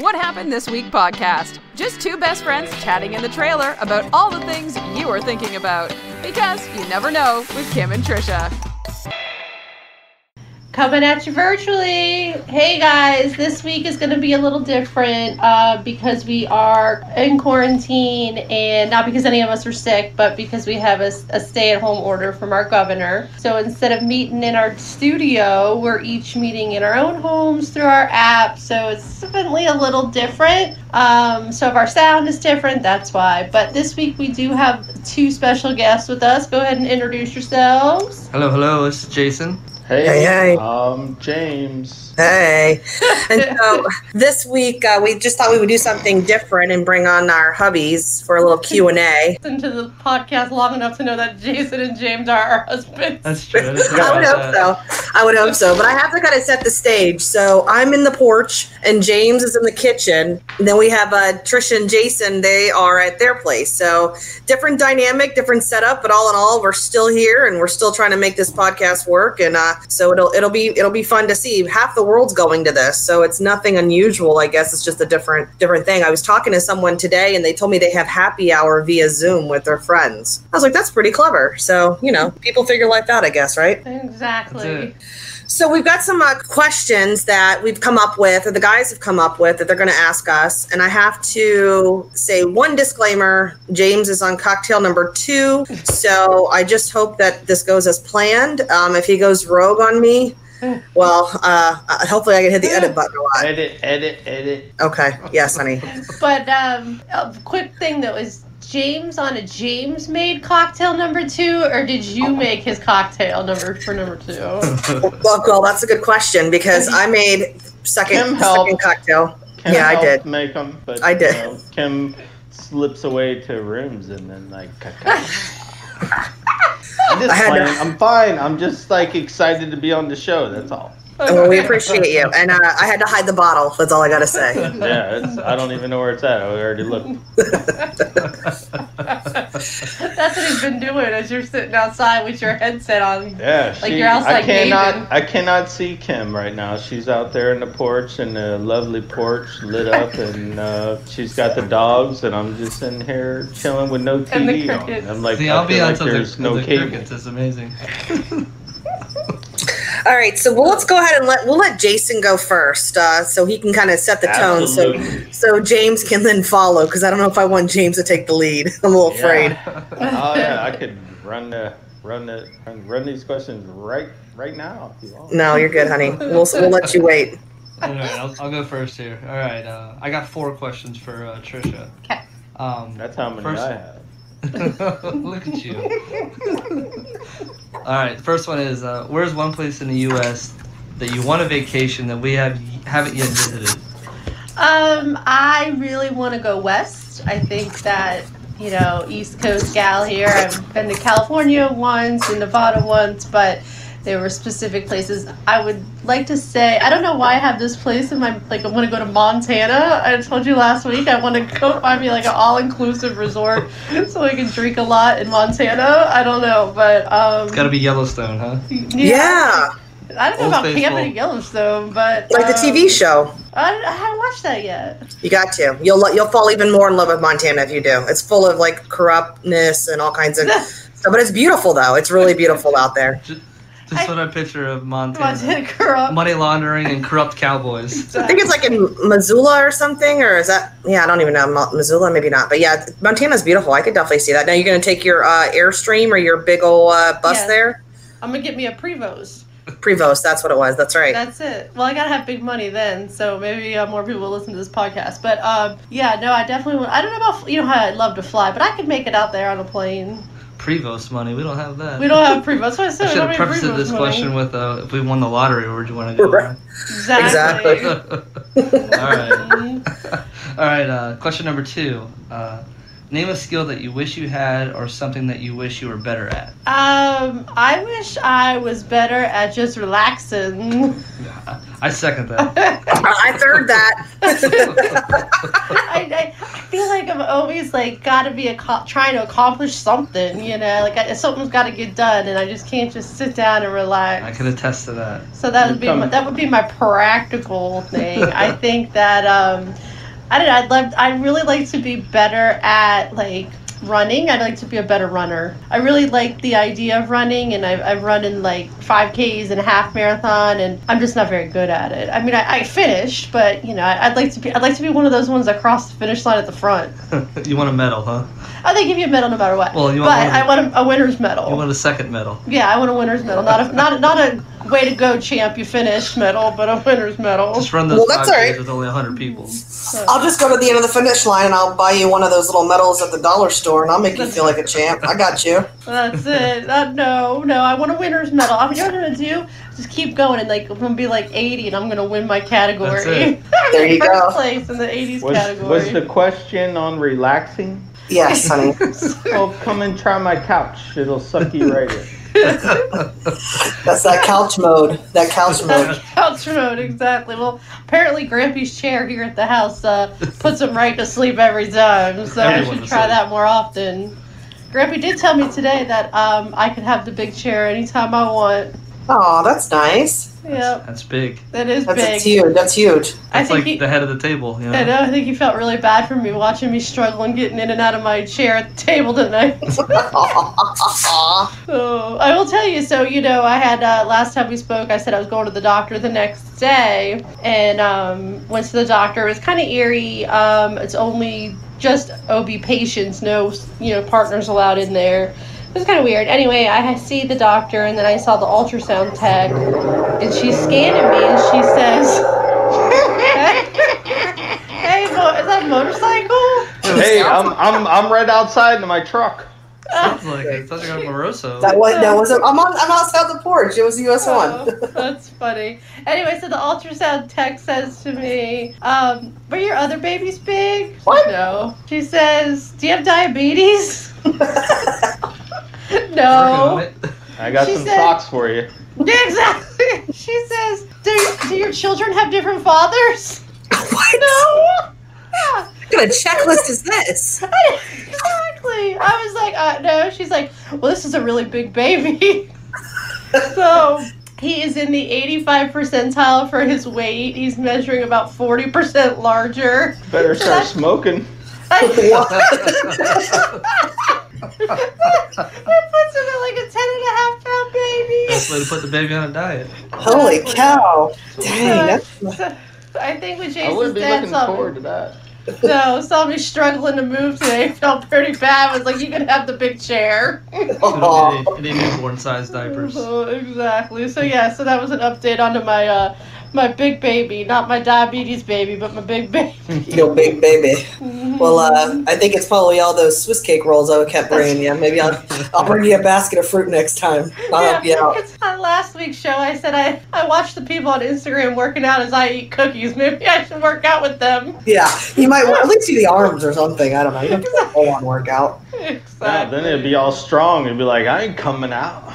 What Happened This Week podcast. Just two best friends chatting in the trailer about all the things you are thinking about. Because you never know with Kim and Trisha. Coming at you virtually. Hey guys, this week is going to be a little different because we are in quarantine, and not because any of us are sick, but because we have a stay-at-home order from our governor. So instead of meeting in our studio, we're each meeting in our own homes through our app. So it's definitely a little different. So if our sound is different, that's why. But this week we do have two special guests with us. Go ahead and introduce yourselves. Hello, this is Jason. Hey. James. Hey. And so this week we just thought we would do something different and bring on our hubbies for a little Q&A. Listen to the podcast long enough to know that Jason and James are our husbands. That's true. I would hope so. But I have to kind of set the stage. So I'm in the porch and James is in the kitchen. And then we have Trisha and Jason. They are at their place. So different dynamic, different setup. But all in all, we're still here and we're still trying to make this podcast work. And so it'll be fun to see. Half the world's going to this, so it's nothing unusual. I guess it's just a different thing. I was talking to someone today, and they told me they have happy hour via Zoom with their friends. I was like, that's pretty clever. So people figure life out, I guess, right? Exactly. So we've got some questions that we've come up with, or the guys have come up with, that they're going to ask us. And I have to say one disclaimer. James is on cocktail number 2. So I just hope that this goes as planned. If he goes rogue on me, well, hopefully I can hit the edit button a lot. Edit. Okay. Yes, honey. But a quick thing though, is James on a James-made cocktail number 2, or did you make his cocktail number 2? Well, that's a good question because I made second cocktail. Kim I did make them, but I did. Kim slips away to rooms and then like. I'm fine. I'm just excited to be on the show. That's all. Well, we appreciate you. And I had to hide the bottle. That's all I got to say. Yeah, I don't even know where it's at. I already looked. That's what he's been doing as you're sitting outside with your headset on. Yeah, you're outside I cannot see Kim right now. She's out there in the porch, in the lovely porch lit up, and she's got the dogs, and I'm just in here chilling with no TV on. I'm like, the ambiance there's no cable. Crickets is amazing. All right, so let's go ahead and we'll let Jason go first, so he can kind of set the tone, so James can then follow. Because I don't know if I want James to take the lead. I'm a little afraid. Oh yeah, I could run these questions right now if you want. No, you're good, honey. We'll let you wait. All right, I'll go first here. All right, I got 4 questions for Trisha. Okay. That's how many I have. Look at you. All right, the first one is, where's one place in the U.S. that you want a vacation that we haven't yet visited? I really want to go west. I think that, East Coast gal here. I've been to California once and Nevada once, but there were specific places I would like to say. I don't know why I have this place in my, I want to go to Montana. I told you last week I want to go find me an all-inclusive resort so I can drink a lot in Montana. I don't know, but it's got to be Yellowstone, huh? Yeah. I don't know about camping in Yellowstone, but like the TV show. I haven't watched that yet. You got to. You'll fall even more in love with Montana if you do. It's full of corruptness and all kinds of stuff, but it's beautiful though. It's really beautiful out there. Just what I picture of Montana. Montana corrupt. Money laundering and corrupt cowboys. I think it's in Missoula or something, or is that? Yeah, I don't even know. Missoula, maybe not. But yeah, Montana's beautiful. I could definitely see that. Now you're going to take your Airstream or your big old bus there? I'm going to get me a Prevost. Prevost, that's what it was. That's right. That's it. Well, I got to have big money then, so maybe more people will listen to this podcast. But I definitely would. I don't know about, how I'd love to fly, but I could make it out there on a plane. Prevost money. We don't have that. We don't have Prevost. I should have prefaced this question with, if we won the lottery, where would you want to go? Right. Exactly. All right. Question number 2. Name a skill that you wish you had or something that you wish you were better at. I wish I was better at just relaxing. I second that. I third that. I feel like I'm always got to be trying to accomplish something, something's got to get done, and I just can't just sit down and relax. I can attest to that. So that would be my practical thing. I think that I don't know. I'd really like to be better at like running. I'd like to be a better runner. I really like the idea of running, and I've run in like 5Ks and a half marathon, and I'm just not very good at it. I mean, I finished, but you know, I'd like to be one of those ones that cross the finish line at the front. You want a medal, huh? Oh, they give you a medal no matter what. Well, I want a winner's medal. You want a second medal. Yeah, I want a winner's medal. Not a way to go, champ, you finished medal, but a winner's medal. Just run those 5Ks right. with only 100 people. I'll just go to the end of the finish line and I'll buy you one of those little medals at the dollar store and I'll make you feel like a champ. I got you. That's it. No, I want a winner's medal. You know what I'm going to do? Just keep going, and like I'm going to be like 80 and I'm going to win my category. That's it. There you First go. place in the 80s category. Was the question on relaxing? Yes, honey. Oh, come and try my couch. It'll suck you right in. That's that couch mode. Couch mode, exactly. Well, apparently Grampy's chair here at the house puts him right to sleep every time, so I should try that more often. Grampy did tell me today that I could have the big chair anytime I want. Oh, that's nice. Yep. That's big. That is That's big. huge. That's huge. I That's think like the head of the table. You know? I know. I think he felt really bad for me watching me struggling getting in and out of my chair at the table tonight. So I will tell you. So you know, I had last time we spoke, I said I was going to the doctor the next day, and went to the doctor. It was kind of eerie. It's only just OB patients, no partners allowed in there. It was kind of weird. Anyway, I see the doctor, and then I saw the ultrasound tech, and she's scanning me, and she says, "Hey, is that a motorcycle?" Hey, I'm right outside in my truck. Sounds like a Moroso. That wasn't. I'm outside the porch. It was the US one. That's funny. Anyway, so the ultrasound tech says to me, "Were your other babies big?" What? No. She says, "Do you have diabetes?" No. I got She some said- socks for you. Yeah, exactly. She says, do your children have different fathers? What? No. Yeah. What kind of checklist is this? Exactly. I was like, no. She's like, well, this is a really big baby. So he is in the 85 percentile for his weight. He's measuring about 40% larger. Better start smoking. That puts him at like a 10.5-pound baby. Best way to put the baby on a diet. Holy cow! Dang, that's I think with I Jason's wouldn't be dad looking forward to that. saw me struggling to move today. Felt pretty bad. Was like, you can have the big chair. Any newborn-sized diapers. Exactly. So yeah, so that was an update onto my my big baby, not my diabetes baby, but my big baby. your big baby. Well, I think it's probably all those Swiss cake rolls I kept bringing you. Maybe I'll bring you a basket of fruit next time. I'll help you out. It's on last week's show. I said I watch the people on Instagram working out as I eat cookies. Maybe I should work out with them. Yeah, you might at least see the arms or something. I don't know. You don't have to full-on workout. Exactly. Yeah, then it'd be all strong. It'd be like, I ain't coming out.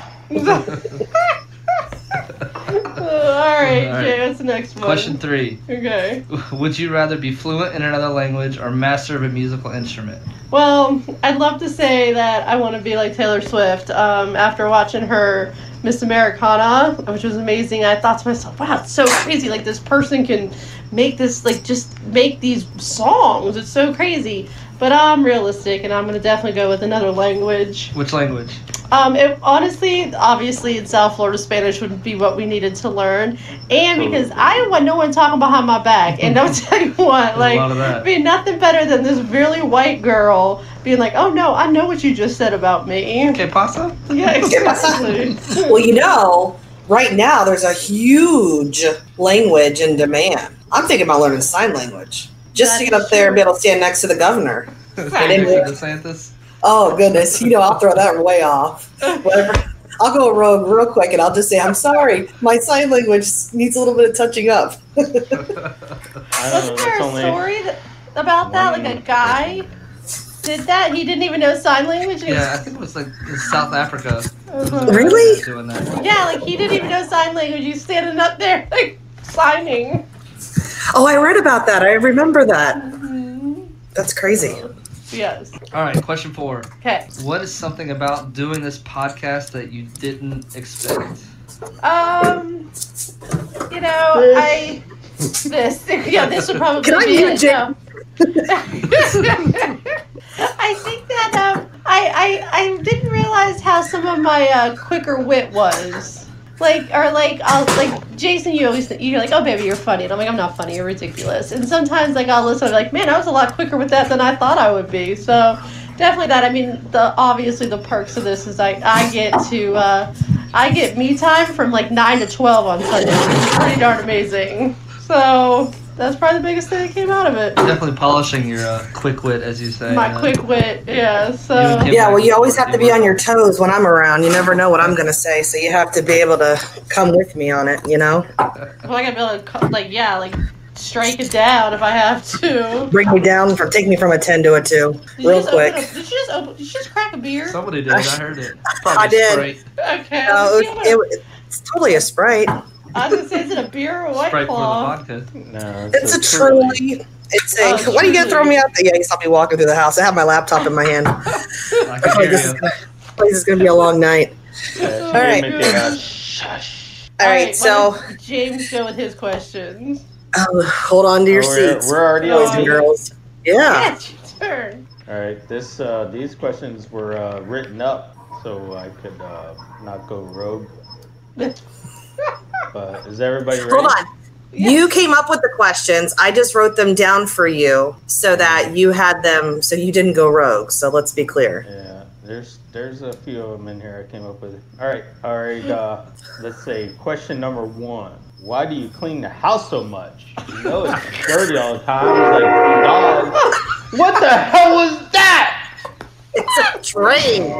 All right, Jay, what's the next one? Question 3. Okay. Would you rather be fluent in another language or master of a musical instrument? Well, I'd love to say that I want to be like Taylor Swift. After watching her Miss Americana, which was amazing, I thought to myself, wow, it's so crazy. Like, this person can make this, like, just make these songs. It's so crazy. But I'm realistic, and I'm going to definitely go with another language. Which language? Honestly, obviously, in South Florida, Spanish would be what we needed to learn. And because I didn't want no one talking behind my back. And don't tell you what, like, a lot of that. be nothing better than this really white girl being like, oh, no, I know what you just said about me. ¿Qué pasa? Yeah, exactly. Well, you know, right now there's a huge language in demand. I'm thinking about learning sign language. Just to get up there and be able to stand next to the governor. DeSantis? Oh, goodness. You know, I'll throw that way off. Whatever. I'll go rogue real quick and I'll just say, I'm sorry. My sign language needs a little bit of touching up. Wasn't there a story about that? Like a guy did that? He didn't even know sign language? Yeah, I think it was like in South Africa. Really? Doing that. Yeah, like he didn't even know sign language. He's standing up there, like, signing. Oh, I read about that. I remember that. That's crazy. Yes. All right, question 4. Okay. What is something about doing this podcast that you didn't expect? You know, this would probably Can I be mute it. Jay? No. I think that I didn't realize how some of my quicker wit was. Like Jason, you're like, oh baby, you're funny, and I'm like, I'm not funny, you're ridiculous. And sometimes like I'll listen, I'm like, man, I was a lot quicker with that than I thought I would be. So definitely that. I mean, obviously the perks of this is I get me time from like 9 to 12 on Sundays. It's pretty darn amazing. So that's probably the biggest thing that came out of it. Definitely polishing your quick wit, as you say. My quick wit, yeah. So yeah, well, you always have to be on your toes when I'm around. You never know what I'm going to say, so you have to be able to come with me on it, you know? Well, I gotta be able to, strike it down if I have to. Bring me down, take me from a 10 to a 2, real quick. Did you just crack a beer? Somebody did, I heard it. Probably I did. Sprite. Okay. It's totally a Sprite. I was gonna say, is it a beer or a White Sprite Claw? for the vodka. No, It's a Truly. It's a. Why are you gonna throw me out there? Yeah, you saw me walking through the house. I have my laptop in my hand. I can hear This you. is gonna be a long night. All right. Shush. All right, so why don't James go with his questions. hold on to your seats, We're already boys on. and girls. Yeah. Yeah, it's your turn. All right. These questions were written up so I could not go rogue. But is everybody ready? Hold on. Yeah. You came up with the questions. I just wrote them down for you so that you had them, so you didn't go rogue. So let's be clear. Yeah. There's a few of them in here I came up with. All right. Let's say question number 1. Why do you clean the house so much? You know it's dirty all the time. It's like dogs. What the hell was that? It's a train.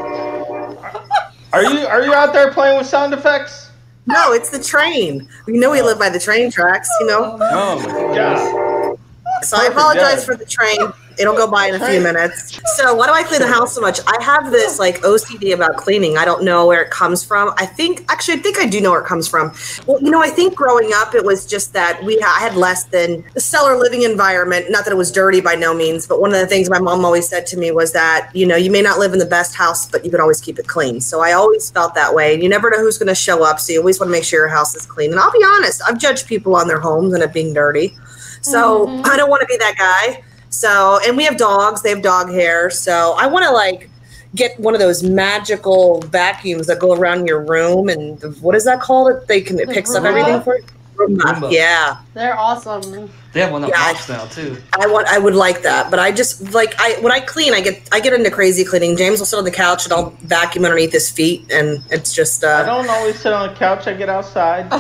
Are you out there playing with sound effects? No, it's the train. You know we live by the train tracks, you know. Oh my god. So I apologize for the train. It'll go by in a few minutes. So why do I clean the house so much? I have this like OCD about cleaning. I don't know where it comes from. I think I do know where it comes from. Well, you know, I think growing up, it was just that I had less than a stellar living environment. Not that it was dirty by no means, but one of the things my mom always said to me was that, you know, you may not live in the best house, but you can always keep it clean. So I always felt that way. And you never know who's going to show up. So you always want to make sure your house is clean. And I'll be honest, I've judged people on their homes and it being dirty. So I don't want to be that guy. So, and we have dogs, they have dog hair. So I want to like get one of those magical vacuums that go around your room. And what is that called? It picks up everything for you. Roomba. Yeah. They're awesome. They have one that pops now too. I would like that, but I just like when I clean, I get into crazy cleaning. James will sit on the couch and I'll vacuum underneath his feet, and it's just. I don't always sit on the couch. I get outside.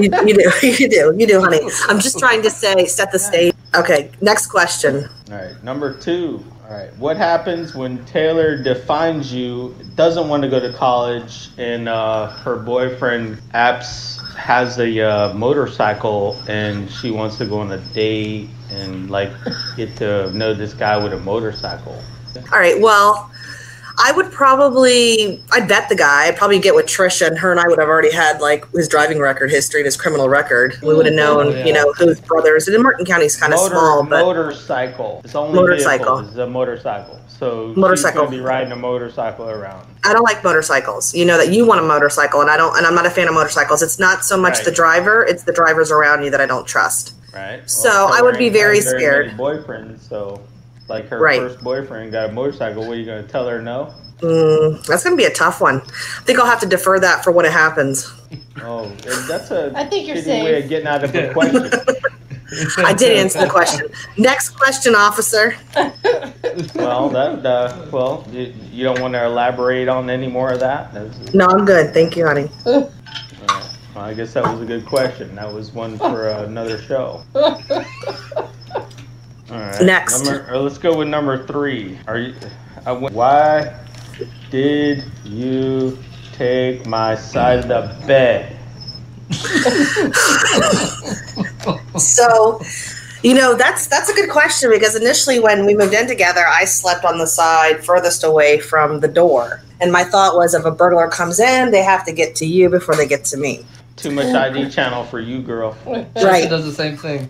You do, honey. I'm just trying to set the stage. Okay, next question. All right, number 2. All right, what happens when Taylor defines you, doesn't want to go to college, and her boyfriend has a motorcycle, and she wants to go on a date and like get to know this guy with a motorcycle? All right, well, I'd bet the guy. I'd probably get with Trisha, and her and I would have already had like his driving record history and his criminal record. We would have known, you know, whose brothers. And Martin County's kind of small, but motorcycle. It's only motorcycle. It's a motorcycle. So Motorcycle. she's gonna be riding a motorcycle around. I don't like motorcycles. You know that you want a motorcycle, and I don't. And I'm not a fan of motorcycles. It's not so much the driver; it's the drivers around you that I don't trust. Right. Well, So I would be very scared. Many boyfriends, so like her Right. first boyfriend got a motorcycle. What are you gonna tell her? No. That's going to be a tough one. I think I'll have to defer that for when it happens. Oh, that's a I think you're shitty safe. way of getting out of the question. I did answer the question. Next question, officer. Well, you don't want to elaborate on any more of that? No, I'm good. Thank you, honey. Well, I guess that was a good question. That was one for another show. All right. Next. Let's go with number 3. Why did you take my side of the bed? So, you know, that's a good question, because initially when we moved in together, I slept on the side furthest away from the door. And my thought was, if a burglar comes in, they have to get to you before they get to me. Too much ID channel for you, girl. Right. She does the same thing.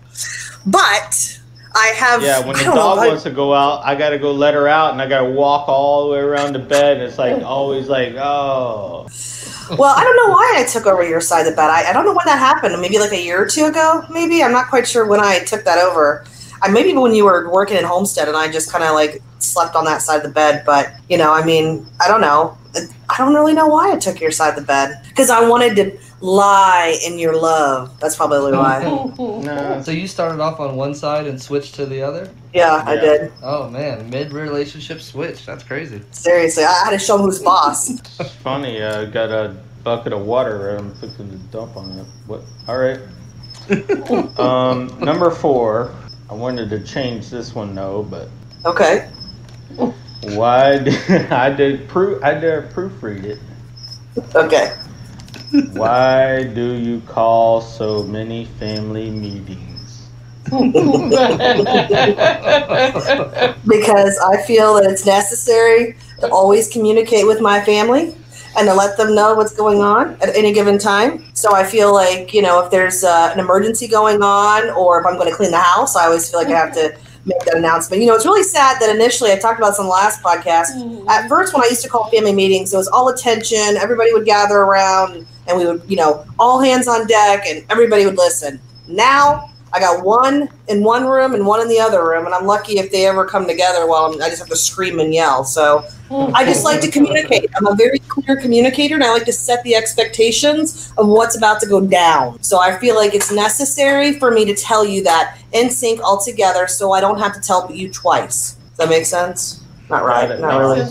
But I have... Yeah, when the I don't know, dog wants to go out, I got to go let her out, and I got to walk all the way around the bed. And it's like always like, oh. Well, I don't know why I took over your side of the bed. I don't know when that happened. Maybe like a year or two ago, maybe. I'm not quite sure when I took that over. maybe when you were working in Homestead and I just kind of like slept on that side of the bed. But, you know, I mean, I don't know. I don't really know why I took your side of the bed. Because I wanted to lie in your love. That's probably why. No. So you started off on one side and switched to the other? Yeah, I did. Oh, man. Mid-relationship switch. That's crazy. Seriously, I had to show him who's boss. It's funny. I got a bucket of water and I'm fixing to dump on it. What? All right. Number 4. I wanted to change this one though, but Okay. why did I did proofread it? Okay. Why do you call so many family meetings? Because I feel that it's necessary to always communicate with my family and to let them know what's going on at any given time. So I feel like, you know, if there's an emergency going on or if I'm going to clean the house, I always feel like I have to make that announcement. You know, it's really sad that initially I talked about this on the last podcast. At first, when I used to call family meetings, it was all attention. Everybody would gather around and we would, you know, all hands on deck and everybody would listen. Now I got one in one room and one in the other room, and I'm lucky if they ever come together while I just have to scream and yell. So I just like to communicate. I'm a very clear communicator, and I like to set the expectations of what's about to go down. So I feel like it's necessary for me to tell you that in sync all together so I don't have to tell you twice. Does that make sense? Not right. Not really.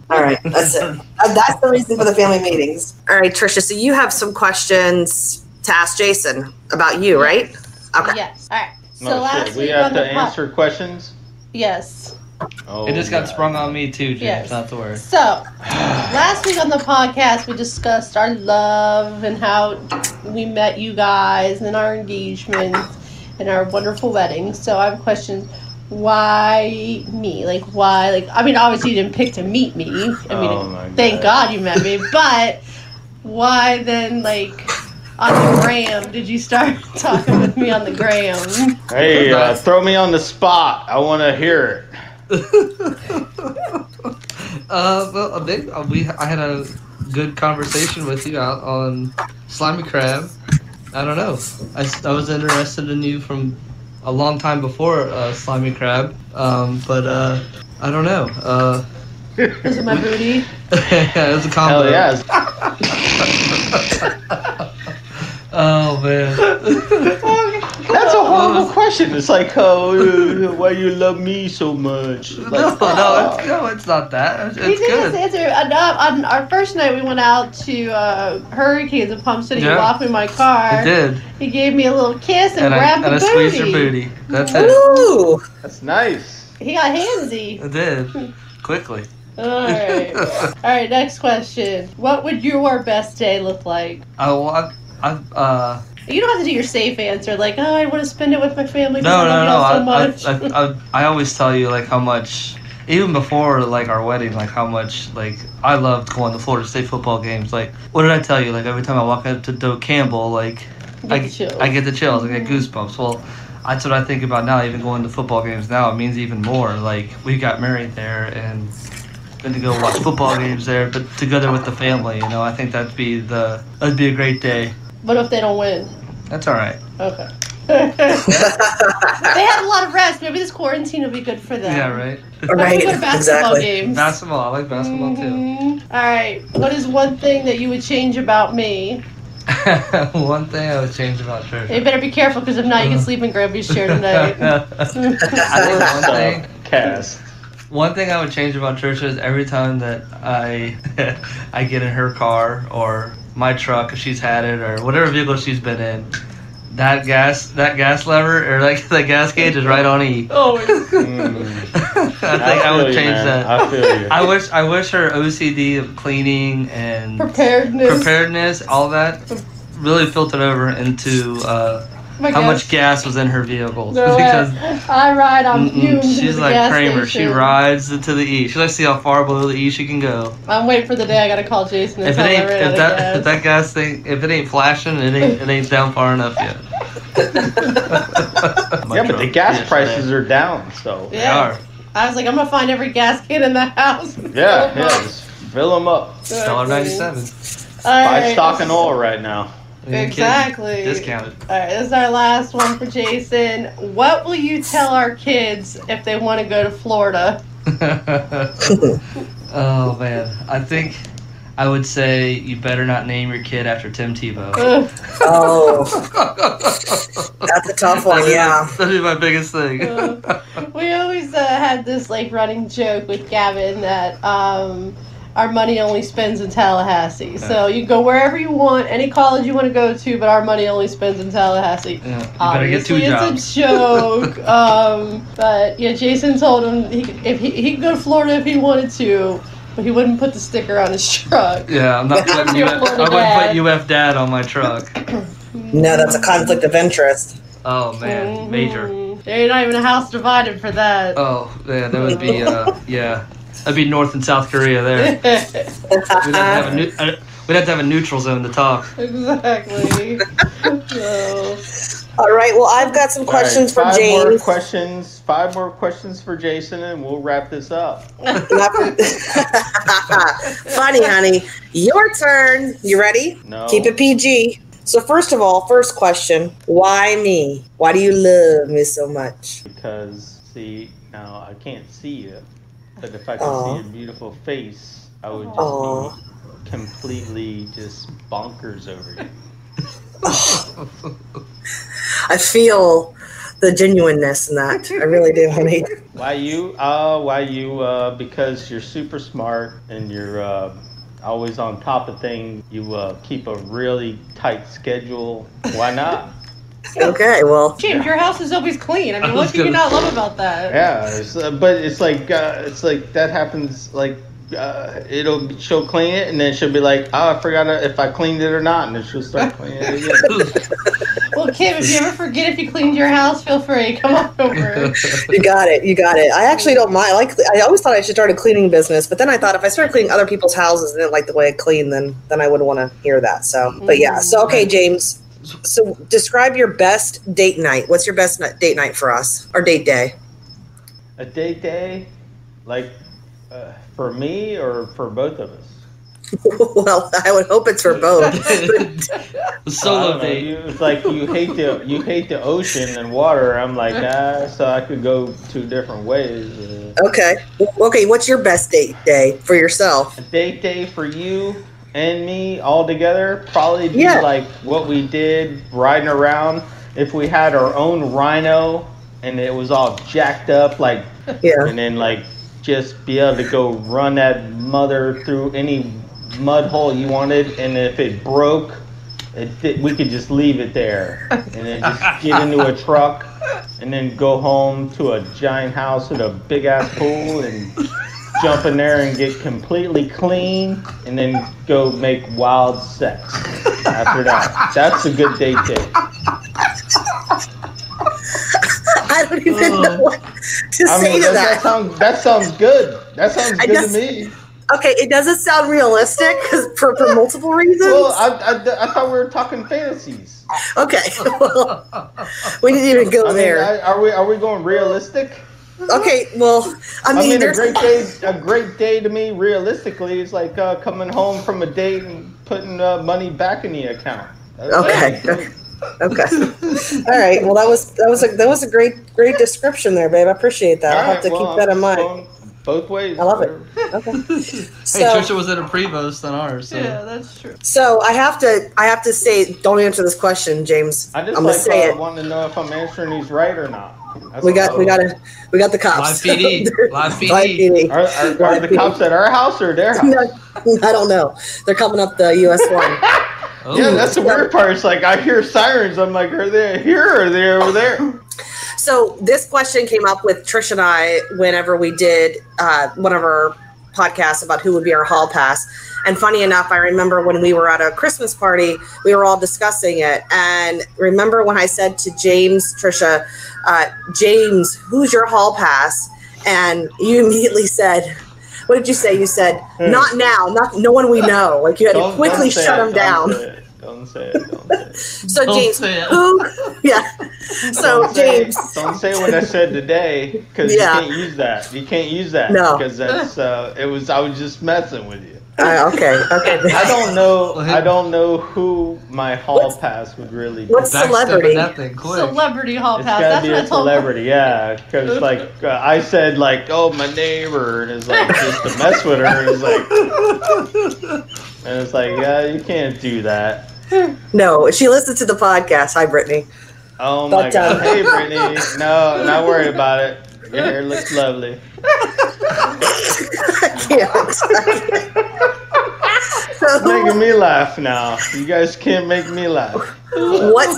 All right, that's it. That's the reason for the family meetings. All right, Trisha, so you have some questions to ask Jason about you, right? Okay. Yes. All right. So No last shit. week We have on to the answer questions. Yes. Oh, It just got God. sprung on me too, James. Yes. Not to worry. So last week on the podcast, we discussed our love and how we met you guys and our engagement and our wonderful wedding. So I have questions. Why me? Like, why? Like, I mean, obviously you didn't pick to meet me. I mean, Oh, my thank God. God you met me. But why then, like, on the gram, did you start talking with me on the gram? Hey, throw me on the spot. I want to hear it. Well, I had a good conversation with you out on Slimy Crab. I don't know. I was interested in you from a long time before Slimy Crab, but I don't know. Was it my booty? Yeah, it was a combo. Hell yeah. Oh man. That's a horrible question. It's like, oh, why you love me so much? Like, No, it's not that. He It's did good. his answer. On our first night, we went out to Hurricanes in Palm City. Yeah. He walked me in my car. It did. He gave me a little kiss and, And grabbed I the booty. squeezed your booty. That's it. Ooh. That's nice. He got handsy. It did. Quickly. All right. All right, next question. What would your best day look like? You don't have to do your safe answer, like, oh, I want to spend it with my family. 'cause I love y'all so much. I always tell you like how much, even before like our wedding, like how much like I loved going to Florida State football games. Like, what did I tell you? Like every time I walk up to Doak Campbell, like I get the chills, I get goosebumps. Well, that's what I think about now. Even going to football games now, it means even more. Like we got married there and then to go watch football games there, but together with the family. You know, I think that'd be a great day. What if they don't win? That's all right. Okay. They had a lot of rest. Maybe this quarantine will be good for them. Yeah, right. Right, Go to basketball exactly. games. Basketball, I like basketball too. Mhm. All right. What is one thing that you would change about me? One thing I would change about church. You better be careful, because if not, you can sleep in Grampy's chair tonight. I think Cast. one thing I would change about Trisha is every time that I I get in her car or my truck if she's had it or whatever vehicle she's been in, that gas lever or like the gas gauge is right on E. Oh, I think I would change that. I feel you. I wish her OCD of cleaning and preparedness. all that really filtered over into how much gas was in her vehicles. No, Because I ride on fumes. she's to the like gas Kramer. She station. rides to the E. She likes to see how far below the E she can go. I'm waiting for the day I gotta call Jason and If tell him I ran out of gas. if that gas thing, if it ain't flashing, it ain't down far enough yet. Yeah, but the gas prices are down, so. They are. I was like, I'm gonna find every gas can in the house. Yeah, just fill them up. $1.97. Buy stock and oil right now. Exactly. Discounted. All right, this is our last one for Jason. What will you tell our kids if they want to go to Florida? Oh man, I think I would say you better not name your kid after Tim Tebow. Oh, that's a tough one. Yeah, that'd be my biggest thing. We always had this like running joke with Gavin that our money only spends in Tallahassee. So you go wherever you want, any college you want to go to, but our money only spends in Tallahassee. Yeah, you better get 2 jobs. It's a joke. But yeah, Jason told him he could go to Florida if he wanted to, but he wouldn't put the sticker on his truck. Yeah, I'm not putting I wouldn't put UF Dad on my truck. No, that's a conflict of interest. Oh man, major. There ain't not even a house divided for that. Oh yeah, that would be yeah. That'd be North and South Korea there. We'd have to have a neutral zone to talk. Exactly. All right. Well, I've got some questions for James. Five more questions for Jason, and we'll wrap this up. Funny, honey. Your turn. You ready? No. Keep it PG. So first of all, first question: why me? Why do you love me so much? Because now I can't see you. But if I could see your beautiful face, I would just be completely just bonkers over you. I feel the genuineness in that. I really do, honey. Why you? Because you're super smart and you're always on top of things. You keep a really tight schedule. Why not? Okay, well, James, your house is always clean. I mean, what do you not love about that? Yeah, but it's like that happens. Like she'll clean it, and then she'll be like, "Oh, I forgot if I cleaned it or not," and then she'll start cleaning it again. Well, Kim, if you ever forget if you cleaned your house, feel free. Come on over. You got it. I actually don't mind. I always thought I should start a cleaning business, but then I thought if I started cleaning other people's houses and didn't like the way I clean, then I wouldn't want to hear that. So, but yeah. So okay, James. So describe your best date night. What's your best date night for us? Or date day? A date day? Like for me or for both of us? Well, I would hope it's for both. Solo date. It's like you hate the ocean and water. I'm like, so I could go 2 different ways. Okay. What's your best date day for yourself? A date day for you and me all together probably be like what we did riding around. If we had our own rhino and it was all jacked up, like, and then like just be able to go run that mother through any mud hole you wanted, and if it broke, we could just leave it there and then just get into a truck and then go home to a giant house with a big ass pool and jump in there and get completely clean and then go make wild sex after that. That's a good date day. I don't even know what to say to that. That sounds good. That sounds good to me. Okay, it doesn't sound realistic for multiple reasons. Well, I thought we were talking fantasies. Okay, well, we didn't even go there. Are we going realistic? Okay, well, I mean a great day to me, realistically, is like coming home from a date and putting money back in the account. Okay. All right. Well, that was a great description there, babe. I appreciate that. I'll have to keep that in mind. Both ways. I love it. Okay. Hey, Trisha was at a pre-vost on ours. So. Yeah, that's true. So I have to say, don't answer this question, James. I just want to know if I'm answering these right or not. We got the cops. Live PD. Are the cops at our house or their house? No, I don't know. They're coming up the US 1. Oh. Yeah, that's the weird part. It's like I hear sirens. I'm like, are they here or are they over there? So this question came up with Trish and I whenever we did one of our podcasts about who would be our hall pass. And funny enough, I remember when we were at a Christmas party, we were all discussing it. And remember when I said to James, Trisha, James, who's your hall pass? And you immediately said, what did you say? You said, not now, no one we know. Like you had to quickly shut him down. Don't say it. So James, who? Yeah. So James, don't say what I said today because you can't use that. You can't use that. No, because that's I was just messing with you. Okay. I don't know who my hall pass would really be. What's celebrity? Celebrity hall It's pass. gotta That's be what a I told celebrity, yeah. Because I said oh, my neighbor, and it's just to mess with her, and it's yeah, you can't do that. No, she listens to the podcast. Hi, Brittany. Oh my God! Hey, Brittany. No, not worry about it. Your hair looks lovely. I can't. It's making me laugh now. You guys can't make me laugh. What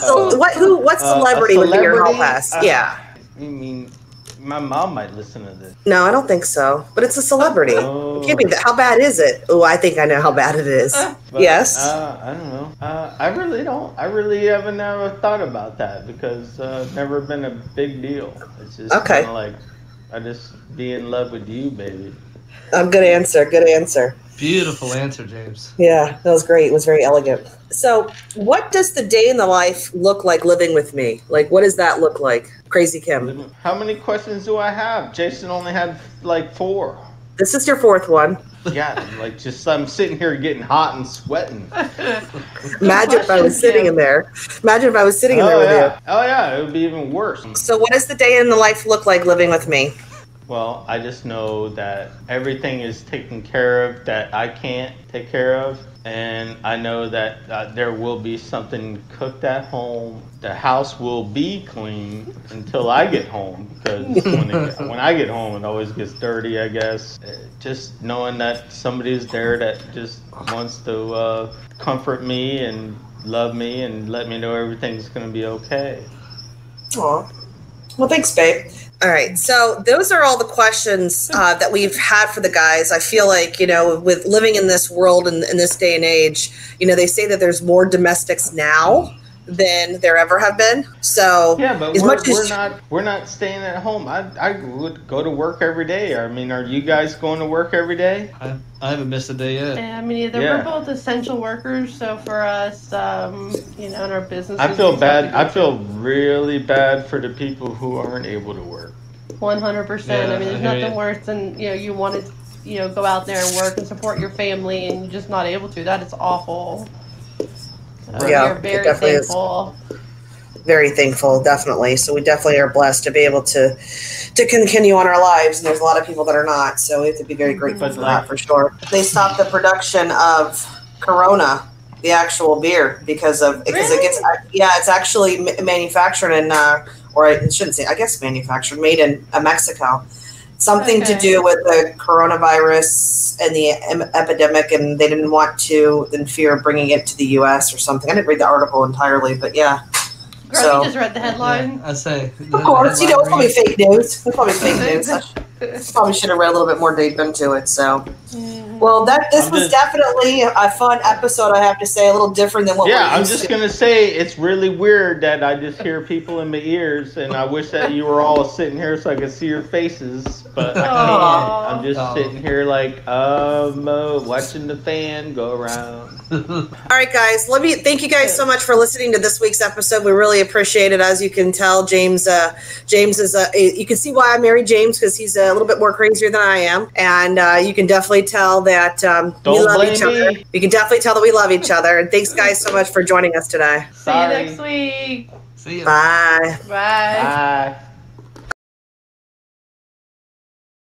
celebrity would be your hall pass? Yeah. I mean, my mom might listen to this. No, I don't think so. But it's a celebrity. Oh. It can't be that. How bad is it? Oh, I think I know how bad it is. But, yes. I don't know. I really don't. I really haven't ever thought about that because never been a big deal. It's just kind of I just be in love with you, baby. Good answer. Good answer. Beautiful answer, James. Yeah, that was great. It was very elegant. So, what does the day in the life look like living with me? What does that look like? Crazy Kim. How many questions do I have? Jason only had 4. This is your 4th one. Yeah, I'm sitting here getting hot and sweating. Imagine if I was sitting in there. Imagine if I was sitting in there with you. Oh yeah, it would be even worse. So, what does the day in the life look like living with me? Well, I just know that everything is taken care of that I can't take care of. And I know that there will be something cooked at home. The house will be clean until I get home. Because when I get home, it always gets dirty, I guess. Just knowing that somebody's there that just wants to comfort me and love me and let me know everything's going to be okay. Aw. Well, thanks, babe. All right. So those are all the questions that we've had for the guys. I feel like, with living in this world and in this day and age, they say that there's more domestics now than there ever have been. So yeah, but we're not staying at home. I would go to work every day. I mean, are you guys going to work every day? I haven't missed a day yet. Yeah, I mean, we're both essential workers, so for us, in our business, I feel bad. I feel really bad for the people who aren't able to work. 100%. I mean, there's nothing worse than you want to go out there and work and support your family, and you're just not able to. That is awful. Yeah, we're very thankful. Very thankful, definitely. So we definitely are blessed to be able to continue on our lives, and there's a lot of people that are not. So we have to be very grateful for that, for sure. They stopped the production of Corona, the actual beer, because it gets it's actually manufactured in or I shouldn't say, I guess manufactured, made in Mexico. Something to do with the coronavirus and the epidemic, and they didn't want to, in fear of bringing it to the U.S. or something. I didn't read the article entirely, but yeah. Girl, you just read the headline. Yeah, I say. Of course, it's probably fake news. It's probably fake news. I probably should have read a little bit more deep into it. So, well, this was definitely a fun episode. I have to say, a little different than what. Yeah, I'm just gonna say it's really weird that I just hear people in my ears, and I wish that you were all sitting here so I could see your faces, but I can't. I'm just sitting here watching the fan go around. All right, guys. Thank you guys so much for listening to this week's episode. We really appreciate it. As you can tell, James is you can see why I married James, because he's a little bit more crazier than I am, and you can definitely tell that we love each other. You can definitely tell that we love each other. And thanks, guys, so much for joining us today. See you next week. See you. Bye. Bye. Bye.